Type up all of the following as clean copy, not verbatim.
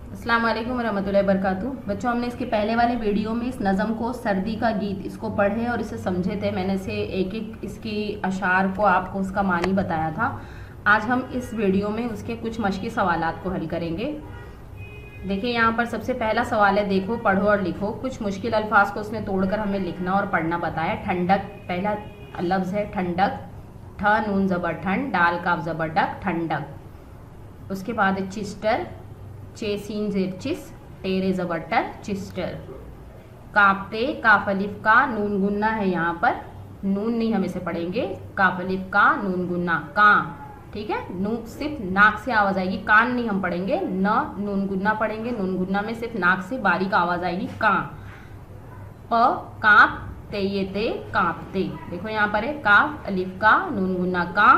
अस्सलाम वालेकुम रहमतुल्लाहि बरकातहू। बच्चों, हमने इसके पहले वाले वीडियो में इस नज़म को, सर्दी का गीत, इसको पढ़े और इसे समझे थे। मैंने इसे एक एक इसकी अशार को आपको उसका मानी बताया था। आज हम इस वीडियो में उसके कुछ मश्की सवालात को हल करेंगे। देखिए यहाँ पर सबसे पहला सवाल है, देखो, पढ़ो और लिखो। कुछ मुश्किल अल्फाज को उसने तोड़कर हमें लिखना और पढ़ना बताया। ठंडक पहला लफ्ज़ है, ठंडक। ठ नून ज़बर ठंड, डाल काफ ज़बर डक, ठंडक। उसके बाद है चिस्टर, चे सीन जेर चिस, टेरे ज़बर टर, चिस्टर। कांपते, काफ अलिफ का, नून गुन्ना है यहाँ पर, नून नहीं हम इसे पढ़ेंगे। काफ अलिफ का, नून गुन्ना, कां। ठीक है, नू सिर्फ नाक से आवाज़ आएगी, कान नहीं हम पढ़ेंगे। न नून गुन्ना पढ़ेंगे, नून गुन्ना में सिर्फ नाक से बारीक आवाज़ आएगी, कां। प कांप ते, ये ते, कांपते। देखो यहाँ पर है, काफ अलिफ का, नून गुन्ना, कां,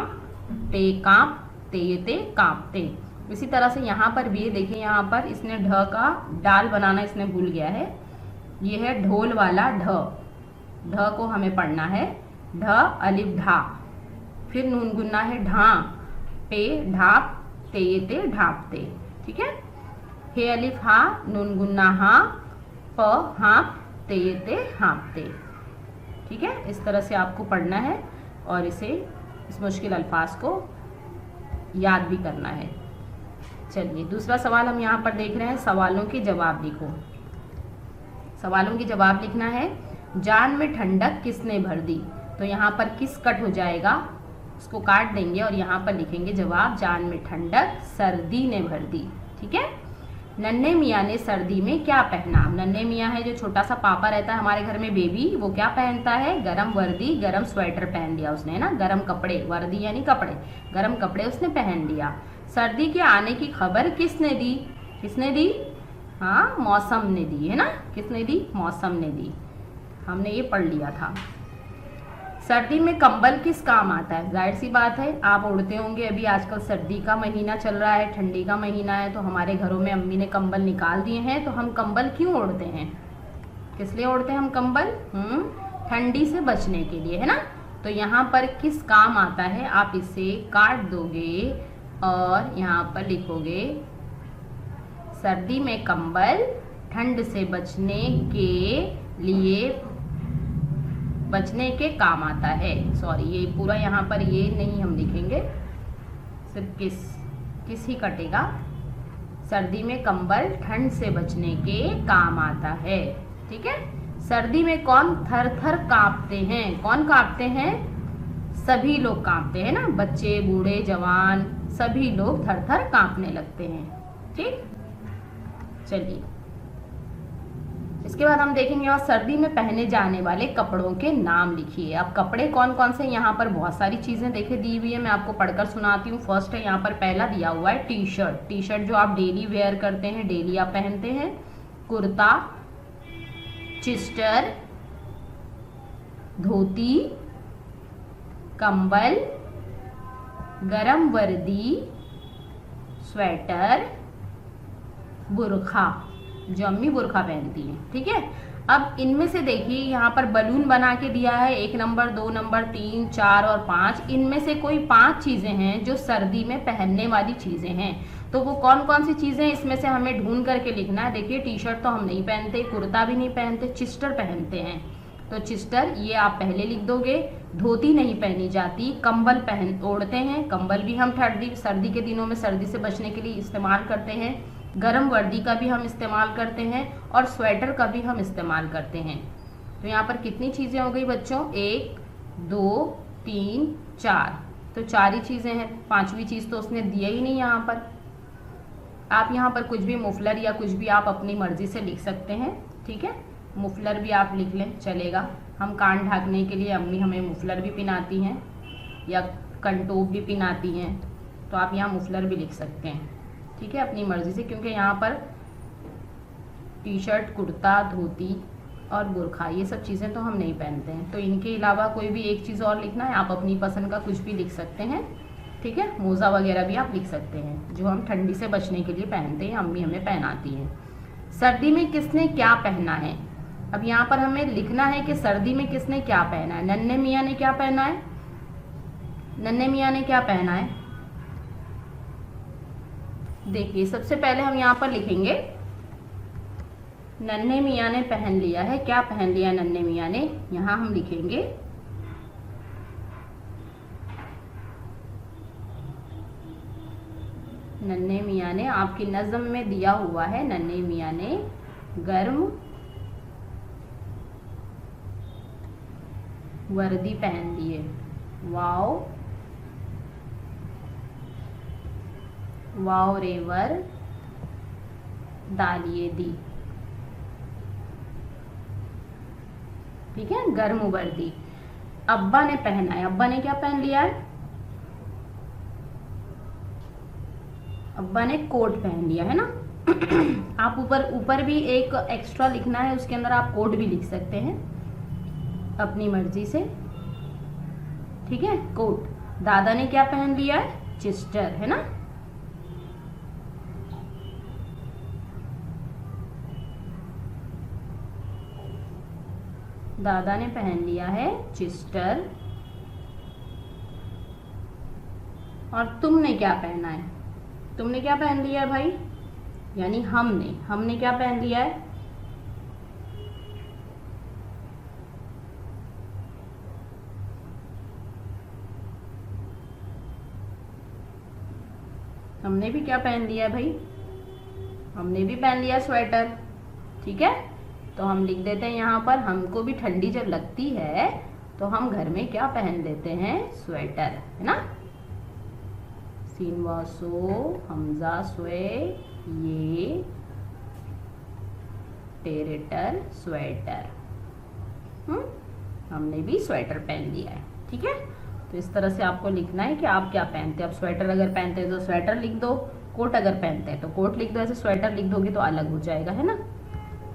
ते कांप, ते ये ते, कांपते। इसी तरह से यहाँ पर भी देखिए, यहाँ पर इसने ढ का डाल बनाना इसने भूल गया है। ये है ढोल वाला ढ, ढ को हमें पढ़ना है। ढ अलिफ ढा, फिर नून गुन्ना है ढा, पे ढाप, ते ये ते, ढापते। ठीक है, हे अलिफ हा, नून गुन्ना हा, प हाँप, ते ये ते, हाँपते। ठीक है, इस तरह से आपको पढ़ना है और इसे, इस मुश्किल अल्फाज को याद भी करना है। चलिए दूसरा सवाल हम यहाँ पर देख रहे हैं, सवालों के जवाब लिखो। सवालों के जवाब लिखना है। जान में ठंडक किसने भर दी, तो यहाँ पर किस कट हो जाएगा, उसको काट देंगे और यहाँ पर लिखेंगे जवाब, जान में ठंडक सर्दी ने भर दी। ठीक है, नन्हे मियाँ ने सर्दी में क्या पहना। नन्हे मियाँ है जो छोटा सा पापा रहता है हमारे घर में, बेबी, वो क्या पहनता है, गरम वर्दी, गरम स्वेटर पहन लिया उसने, है ना, गरम कपड़े, वर्दी यानी कपड़े, गरम कपड़े उसने पहन लिया। सर्दी के आने की खबर किसने दी, किसने दी, हाँ, मौसम ने दी, है ना, किसने दी, मौसम ने दी। हमने ये पढ़ लिया था। सर्दी में कंबल किस काम आता है, जाहिर सी बात है आप ओढ़ते होंगे। अभी आजकल सर्दी का महीना चल रहा है, ठंडी का महीना है, तो हमारे घरों में अम्मी ने कंबल निकाल दिए हैं। तो हम कंबल क्यों ओढ़ते हैं, किस लिए ओढ़ते हैं हम कंबल, ठंडी से बचने के लिए, है ना। तो यहाँ पर किस काम आता है, आप इसे काट दोगे और यहाँ पर लिखोगे, सर्दी में कंबल ठंड से बचने के लिए, बचने के काम आता है। सॉरी, ये पूरा यहाँ पर ये नहीं हम लिखेंगे, सिर्फ किस ही कटेगा। सर्दी में कंबल ठंड से बचने के काम आता है। ठीक है, सर्दी में कौन थर थर कांपते हैं, कौन कांपते हैं, सभी लोग कांपते हैं ना, बच्चे, बूढ़े, जवान, सभी लोग थर थर कांपने लगते हैं। ठीक, चलिए इसके बाद हम देखेंगे, और सर्दी में पहने जाने वाले कपड़ों के नाम लिखिए। अब कपड़े कौन कौन से, यहाँ पर बहुत सारी चीजें देखे दी हुई है, मैं आपको पढ़कर सुनाती हूँ। फर्स्ट है यहाँ पर, पहला दिया हुआ है टी शर्ट, टी शर्ट जो आप डेली वेयर करते हैं, डेली आप पहनते हैं। कुर्ता, चिस्टर, धोती, कंबल, गरम वर्दी, स्वेटर, बुरखा, जो अम्मी बुरखा पहनती हैं। ठीक है, अब इनमें से देखिए यहाँ पर बलून बना के दिया है, 1 नंबर, 2 नंबर, 3, 4 और 5। इनमें से कोई 5 चीजें हैं जो सर्दी में पहनने वाली चीजें हैं। तो वो कौन कौन सी चीजें, इसमें से हमें ढूंढ करके लिखना है। देखिए, टी शर्ट तो हम नहीं पहनते, कुर्ता भी नहीं पहनते, चिस्टर पहनते हैं, तो चिस्टर ये आप पहले लिख दोगे। धोती नहीं पहनी जाती, कंबल पहन ओढ़ते हैं, कंबल भी हम सर्दी के दिनों में सर्दी से बचने के लिए इस्तेमाल करते हैं। गरम वर्दी का भी हम इस्तेमाल करते हैं और स्वेटर का भी हम इस्तेमाल करते हैं। तो यहाँ पर कितनी चीज़ें हो गई बच्चों, 1, 2, 3, 4, तो 4 ही चीज़ें हैं, 5वीं चीज़ तो उसने दिया ही नहीं यहाँ पर। आप यहाँ पर कुछ भी मुफलर या कुछ भी आप अपनी मर्जी से लिख सकते हैं। ठीक है, मुफलर भी आप लिख लें, चलेगा। हम कान ढकने के लिए अम्मी हमें मुफलर भी पहनाती हैं या कंटोप भी पहनाती हैं, तो आप यहाँ मुफलर भी लिख सकते हैं। ठीक है, अपनी मर्जी से, क्योंकि यहाँ पर टी शर्ट, कुर्ता, धोती और बुरखा, ये सब चीज़ें तो हम नहीं पहनते हैं। तो इनके अलावा कोई भी एक चीज़ और लिखना है, आप अपनी पसंद का कुछ भी लिख सकते हैं। ठीक है, मोज़ा वगैरह भी आप लिख सकते हैं, जो हम ठंडी से बचने के लिए पहनते हैं, अम्मी हमें पहनाती हैं। सर्दी में किसने क्या पहना है, अब यहाँ पर हमें लिखना है कि सर्दी में किसने क्या पहना है। नन्हे मियाँ ने क्या पहना है, नन्हे मियाँ ने क्या पहना है, देखिए सबसे पहले हम यहाँ पर लिखेंगे नन्हे मियाँ ने पहन लिया है। क्या पहन लिया नन्हे मियाँ ने? यहाँ हम लिखेंगे नन्हे मियाँ ने, आपकी नज़म में दिया हुआ है नन्हे मियाँ ने गर्म वर्दी पहन ली है। वाओ वाओ रेवर डालिए दी। ठीक है, गर्म वर्दी। अब्बा ने पहना है, अब्बा ने क्या पहन लिया है? अब्बा ने कोट पहन लिया है ना। आप ऊपर भी एक एक्स्ट्रा लिखना है, उसके अंदर आप कोट भी लिख सकते हैं अपनी मर्जी से। ठीक है, कोट। दादा ने क्या पहन लिया है? चेस्टर, है ना। दादा ने पहन लिया है चेस्टर। और तुमने क्या पहना है? तुमने क्या पहन लिया है भाई? यानी हमने क्या पहन लिया है? हमने भी क्या पहन लिया है भाई? हमने भी पहन लिया स्वेटर। ठीक है, तो हम लिख देते हैं यहाँ पर, हमको भी ठंडी जब लगती है तो हम घर में क्या पहन लेते हैं? स्वेटर, है ना। सीन वासो हमजा स्वे ये टेरेटर स्वेटर। हमने भी स्वेटर पहन लिया है। ठीक है, तो इस तरह से आपको लिखना है कि आप क्या पहनते हैं। अब स्वेटर अगर पहनते हैं तो स्वेटर लिख दो, कोट अगर पहनते हैं तो कोट लिख दो। ऐसे स्वेटर लिख दोगे तो अलग हो जाएगा, है ना।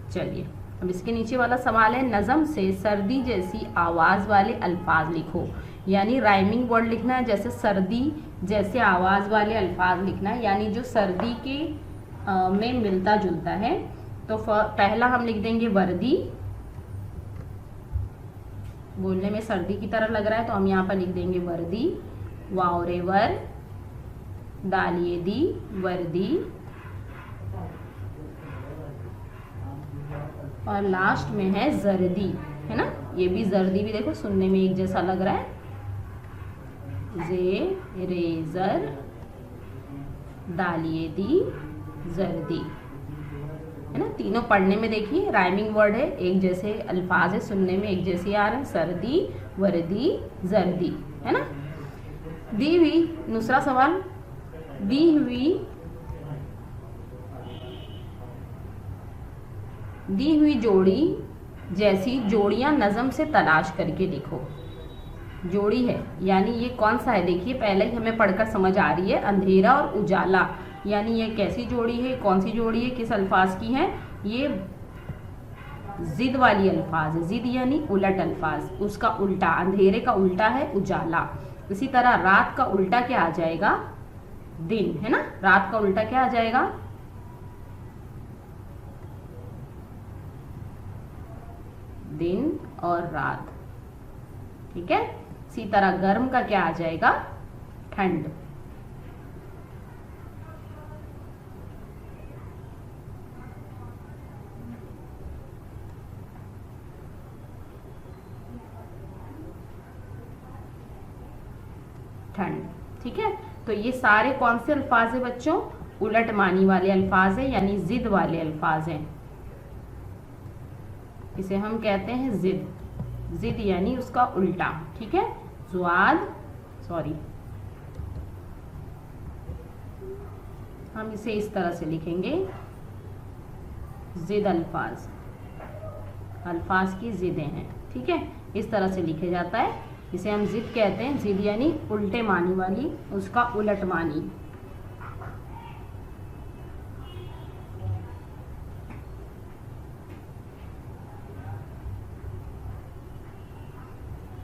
चलिए, अब इसके नीचे वाला सवाल है, नज़म से सर्दी जैसी आवाज़ वाले अल्फाज लिखो। यानी राइमिंग वर्ड लिखना है, जैसे सर्दी जैसे आवाज़ वाले अल्फाज लिखना है, यानी जो सर्दी के में मिलता जुलता है। तो पहला हम लिख देंगे वर्दी। बोलने में सर्दी की तरह लग रहा है तो हम यहाँ पर लिख देंगे वर्दी। वाओरेवर डालिए दी वर्दी। और लास्ट में है जर्दी, है ना। ये भी जर्दी भी देखो सुनने में एक जैसा लग रहा है। जे रेजर डालिए दी जर्दी, है ना। तीनों पढ़ने में देखिए राइमिंग वर्ड है, एक जैसे अल्फाज है, सुनने में एक जैसे आ रहे हैं। सर्दी वर्दी जर्दी, है ना। दी हुई, दूसरा सवाल, दी हुई जोड़ी जैसी जोड़ियां नज़म से तलाश करके लिखो। जोड़ी है यानी ये कौन सा है? देखिए पहले ही हमें पढ़कर समझ आ रही है, अंधेरा और उजाला। यानी ये कैसी जोड़ी है, कौन सी जोड़ी है, किस अल्फाज की है? ये जिद वाली अल्फाज है। जिद यानी उलट अल्फाज, उसका उल्टा। अंधेरे का उल्टा है उजाला। इसी तरह रात का उल्टा क्या आ जाएगा? दिन, है ना। रात का उल्टा क्या आ जाएगा? दिन और रात। ठीक है, इसी तरह गर्म का क्या आ जाएगा? ठंड। ठंड। ठीक है, तो ये सारे कौन से अल्फाज है बच्चों? उलट मानी वाले अल्फाज है, यानी जिद वाले अल्फाज हैं। इसे हम कहते हैं जिद। जिद यानी उसका उल्टा। ठीक है, हम इसे इस तरह से लिखेंगे, जिद अल्फाज, अल्फाज की जिदें हैं। ठीक है, इस तरह से लिखे जाता है, इसे हम जिद कहते हैं। जिद यानी उल्टे मानी वाली, उसका उलट मानी।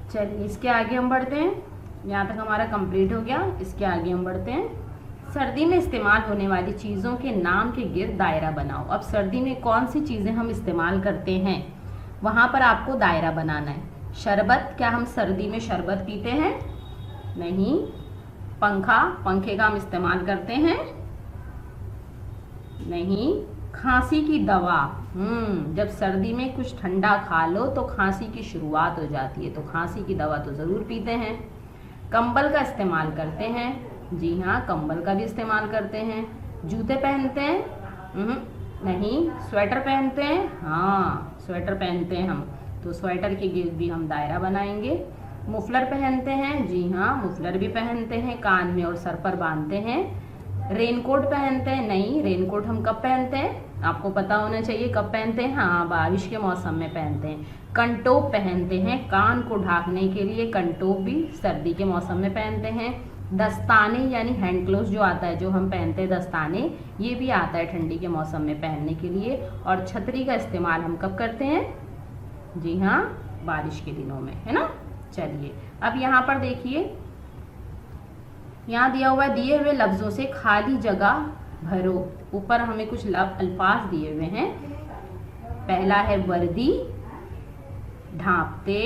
चलिए इसके आगे हम बढ़ते हैं। यहाँ तक हमारा कंप्लीट हो गया, इसके आगे हम बढ़ते हैं। सर्दी में इस्तेमाल होने वाली चीज़ों के नाम के गिर्द दायरा बनाओ। अब सर्दी में कौन सी चीज़ें हम इस्तेमाल करते हैं, वहाँ पर आपको दायरा बनाना है। शरबत, क्या हम सर्दी में शरबत पीते हैं? नहीं। पंखा, पंखे का हम इस्तेमाल करते हैं? नहीं, खांसी की दवा। जब सर्दी में कुछ ठंडा खा लो तो खांसी की शुरुआत हो जाती है, तो खांसी की दवा तो ज़रूर पीते हैं। कंबल का इस्तेमाल करते हैं, जी हाँ, कंबल का भी इस्तेमाल करते हैं। जूते पहनते हैं, नहीं। स्वेटर पहनते हैं, हाँ, स्वेटर पहनते हैं हम, तो स्वेटर के गिर्द भी हम दायरा बनाएंगे। मुफलर पहनते हैं, जी हाँ, मुफलर भी पहनते हैं, कान में और सर पर बांधते हैं। रेनकोट पहनते हैं, नहीं, रेनकोट हम कब पहनते हैं, आपको पता होना चाहिए कब पहनते हैं, हाँ, बारिश के मौसम में पहनते हैं। कंटोप पहनते हैं, कान को ढांकने के लिए, कंटोप भी सर्दी के मौसम में पहनते हैं। दस्ताने यानी हैंड ग्लोव्स जो आता है, जो हम पहनते हैं दस्ताने, ये भी आता है ठंडी के मौसम में पहनने के लिए। और छतरी का इस्तेमाल हम कब करते हैं, जी हाँ, बारिश के दिनों में, है ना। चलिए अब यहाँ पर देखिए, यहाँ दिया हुआ है, दिए हुए लफ्जों से खाली जगह भरो। ऊपर हमें कुछ अल्फाज दिए हुए हैं। पहला है वर्दी, ढांपते,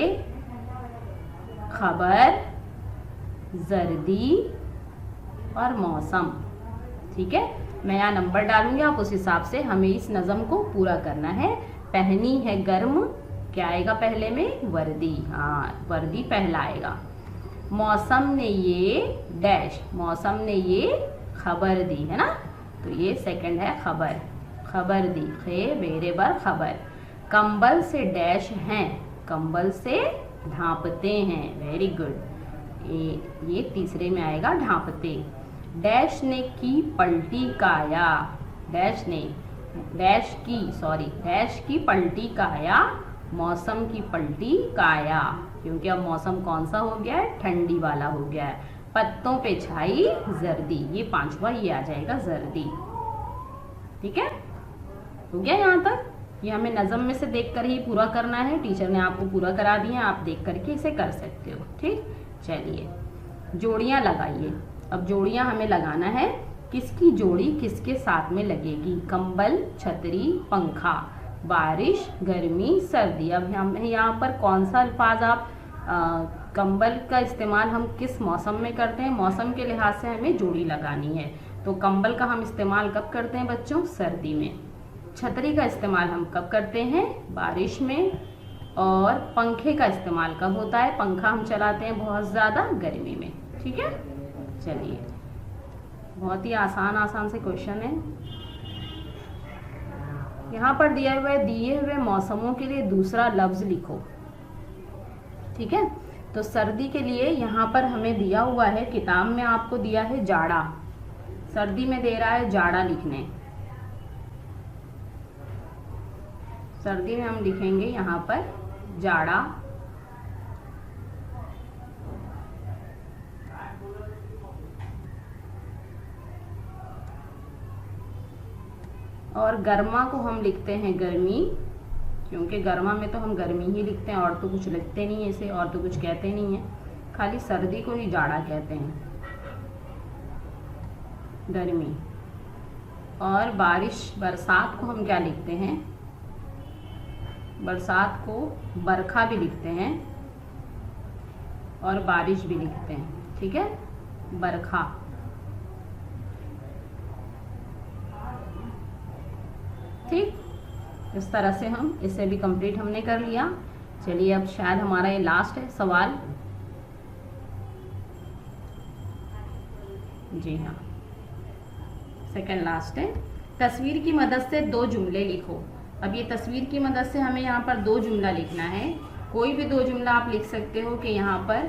खबर, जर्दी और मौसम। ठीक है, मैं यहाँ नंबर डालूंगी, आप उस हिसाब से हमें इस नज़म को पूरा करना है। पहनी है गर्म, क्या आएगा पहले में, वर्दी, हाँ, वर्दी पहला आएगा। मौसम ने ये डैश, मौसम ने ये खबर दी, है ना, तो ये सेकंड है खबर, खबर दी, खे बेरे बर खबर। कंबल से डैश हैं, कंबल से ढांपते हैं, वेरी गुड, ये तीसरे में आएगा ढांपते। डैश ने की पलटी काया, डैश ने, डैश की पलटी काया, मौसम की पलटी काया, क्योंकि अब मौसम कौन सा हो गया है, ठंडी वाला हो गया है। पत्तों पे छाई जर्दी, ये पांचवा ये आ जाएगा जर्दी। ठीक है, हो गया यहाँ तक। ये हमें नज़म में से देखकर ही पूरा करना है, टीचर ने आपको पूरा करा दिया, आप देख करके इसे कर सकते हो। ठीक, चलिए जोड़ियाँ लगाइए। अब जोड़ियाँ हमें लगाना है, किसकी जोड़ी किसके साथ में लगेगी, कंबल, छतरी, पंखा, बारिश, गर्मी, सर्दी। अब हम यहाँ पर कौन सा अल्फाज आप कंबल का इस्तेमाल हम किस मौसम में करते हैं, मौसम के लिहाज से हमें जोड़ी लगानी है। तो कंबल का हम इस्तेमाल कब करते हैं बच्चों, सर्दी में। छतरी का इस्तेमाल हम कब करते हैं, बारिश में। और पंखे का इस्तेमाल कब होता है, पंखा हम चलाते हैं बहुत ज़्यादा गर्मी में। ठीक है, चलिए बहुत ही आसान से क्वेश्चन है। यहाँ पर दिए हुए मौसमों के लिए दूसरा लफ्ज़ लिखो। ठीक है, तो सर्दी के लिए यहाँ पर हमें दिया हुआ है, किताब में आपको दिया है जाड़ा, सर्दी में दे रहा है जाड़ा लिखने। सर्दी में हम लिखेंगे यहाँ पर जाड़ा। और गर्मा को हम लिखते हैं गर्मी, क्योंकि गर्मा में तो हम गर्मी ही लिखते हैं, और तो कुछ लिखते नहीं है इसे, और तो कुछ कहते नहीं है, खाली सर्दी को ही जाड़ा कहते हैं, गर्मी। और बारिश, बरसात को हम क्या लिखते हैं, बरसात को बरखा भी लिखते हैं और बारिश भी लिखते हैं। ठीक है, बरखा। ठीक, इस तरह से हम इसे भी कंप्लीट हमने कर लिया। चलिए अब शायद हमारा ये लास्ट है सवाल। जी हाँ, सेकंड लास्ट है। तस्वीर की मदद से दो जुमले लिखो। अब ये तस्वीर की मदद से हमें यहाँ पर दो जुमला लिखना है। कोई भी दो जुमला आप लिख सकते हो कि यहाँ पर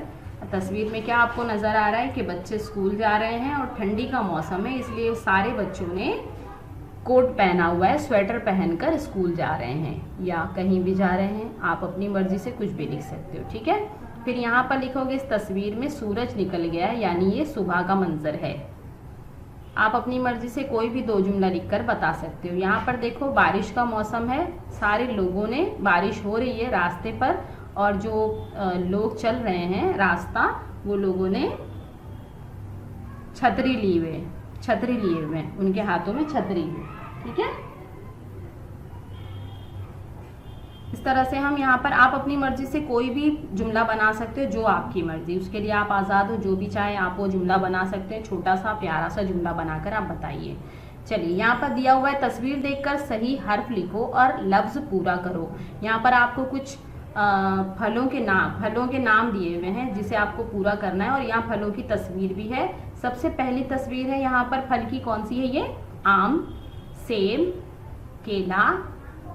तस्वीर में क्या आपको नज़र आ रहा है कि बच्चे स्कूल जा रहे हैं और ठंडी का मौसम है, इसलिए सारे बच्चों ने कोट पहना हुआ है, स्वेटर पहनकर स्कूल जा रहे हैं या कहीं भी जा रहे हैं। आप अपनी मर्जी से कुछ भी लिख सकते हो। ठीक है, फिर यहाँ पर लिखोगे इस तस्वीर में सूरज निकल गया है, यानी ये सुबह का मंजर है। आप अपनी मर्जी से कोई भी दो जुमला लिखकर बता सकते हो। यहाँ पर देखो बारिश का मौसम है, सारे लोगों ने, बारिश हो रही है रास्ते पर, और जो लोग चल रहे हैं रास्ता, वो लोगों ने छतरी लिए हुए हैं, उनके हाथों में छतरी है। ठीक है, इस तरह से हम यहाँ पर, आप अपनी मर्जी से कोई भी जुमला बना सकते हो, जो आपकी मर्जी, उसके लिए आप आज़ाद हो, जो भी चाहे आप वो जुमला बना सकते हैं। छोटा सा प्यारा सा जुमला बनाकर आप बताइए। चलिए यहाँ पर दिया हुआ है तस्वीर देखकर सही हर्फ लिखो और लफ्ज़ पूरा करो। यहाँ पर आपको कुछ फलों के नाम दिए हुए हैं जिसे आपको पूरा करना है और यहाँ फलों की तस्वीर भी है। सबसे पहली तस्वीर है यहाँ पर फल की, कौन सी है ये? आम, सेब, केला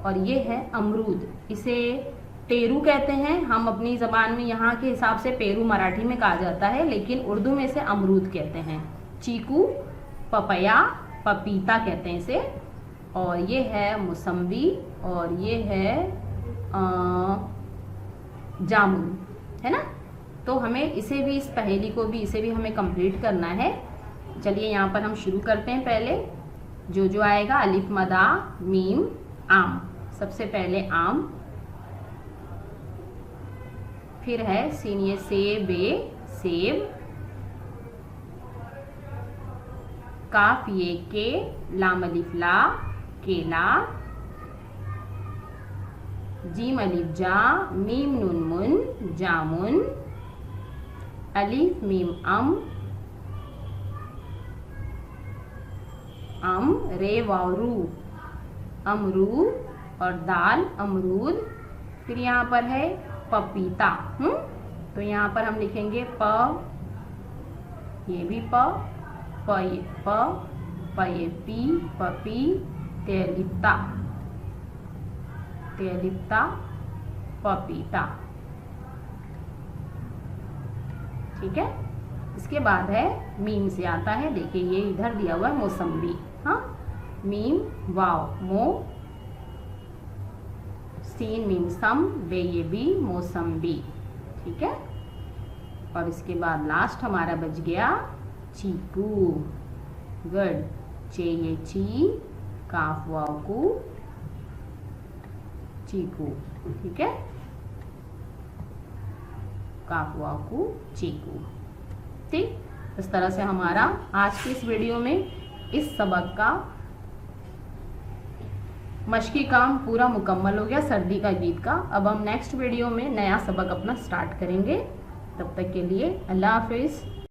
और ये है अमरूद। इसे पेरू कहते हैं हम अपनी ज़बान में, यहाँ के हिसाब से पेरू मराठी में कहा जाता है, लेकिन उर्दू में इसे अमरूद कहते हैं। चीकू, पपया, पपीता कहते हैं इसे, और ये है मौसम्बी और ये है जामुन, है ना। तो हमें इसे भी, इस पहेली को भी, इसे भी हमें कंप्लीट करना है। चलिए यहाँ पर हम शुरू करते हैं। पहले जो आएगा, अलिफ मदा मीम आम। सबसे पहले आम, फिर है सीन ये सेबे सेब, काफ ये के, लाम अलिफ ला केला, जीम अलिफ जा, मीम नून मुन जामुन, अलिफ मीम अम रे वाव रू अमरूद और दाल अमरूद। फिर यहाँ पर है पपीता। तो यहाँ पर हम लिखेंगे प, ये भी प ये प ये पी, पपी, तेलिप्ता पपीता। ठीक है। इसके बाद है मीम से आता है, देखिए ये इधर दिया हुआ है मौसम्बी। हाँ, मीम वाव मो, सीन मीम सम, बे ये बी मौसम्बी। ठीक है। और इसके बाद लास्ट हमारा बच गया चीकू। गुड। चे ये ची, काफ वाव कू, चीकू। ठीक है, काफ वाव कू चीकू। ठीक, इस तरह से हमारा आज की इस वीडियो में इस सबक का मश्की काम पूरा मुकम्मल हो गया, सर्दी का गीत का। अब हम नेक्स्ट वीडियो में नया सबक अपना स्टार्ट करेंगे। तब तक के लिए अल्लाह हाफिज़।